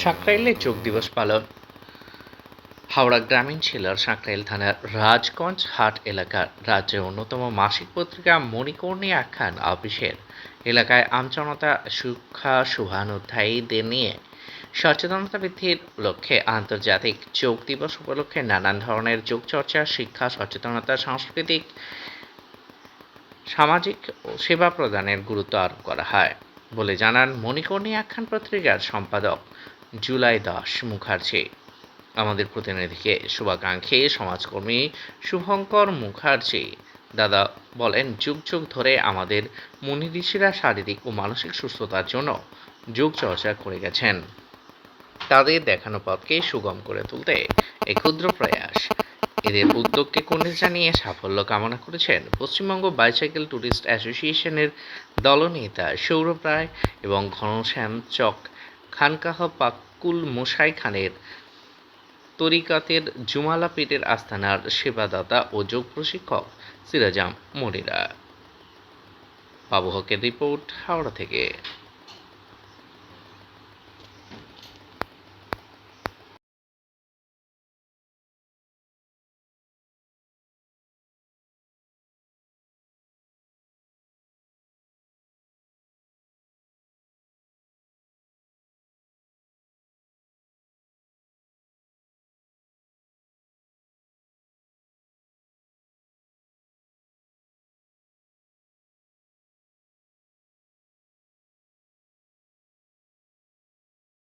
সাঁকরাইলে যোগ দিবস পালন। হাওড়া গ্রামীণ জেলার সাঁকরাইল থানার রাজগঞ্জ হাট এলাকার রাজ্যের অন্যতম মাসিক পত্রিকা মণিকর্ণী আখ্যান অফিসের এলাকায় আমজনতা শিক্ষা শুভানুধ্যায়ীদের নিয়ে সচেতনতা বৃদ্ধির লক্ষ্যে আন্তর্জাতিক যোগ দিবস উপলক্ষে নানান ধরনের যোগচর্চা, শিক্ষা, সচেতনতা, সাংস্কৃতিক, সামাজিক ও সেবা প্রদানের গুরুত্ব আরোপ করা হয় বলে জানান মণিকর্ণী আখ্যান পত্রিকার সম্পাদক জুলাই দাস মুখার্জি। আমাদের প্রতিনিধিকে শুভাকাঙ্ক্ষী সমাজকর্মী শুভঙ্কর মুখার্জি দাদা বলেন, যুগ যুগ ধরে আমাদের মুনি ঋষিরা শারীরিক ও মানসিক সুস্থতার জন্য যোগ চর্চা করে গেছেন। তাদের দেখানো পথকে সুগম করে তুলতে এই ক্ষুদ্র প্রয়াস। এদের উদ্যোগকে কুর্নিশ জানিয়ে সাফল্য কামনা করেছেন পশ্চিমবঙ্গ বাইসাইকেল ট্যুরিস্ট অ্যাসোসিয়েশনের দলনেতা সৌরভ রায় এবং ঘনশ্যাম চক খানকাহ পাক্কুল মোসাই খানের তরিকাতের জুমালা পীরের আস্তানার সেবাদাতা ও যোগ প্রশিক্ষক সিরাজাম মনিরা। বাবু হকের রিপোর্ট, হাওড়া থেকে।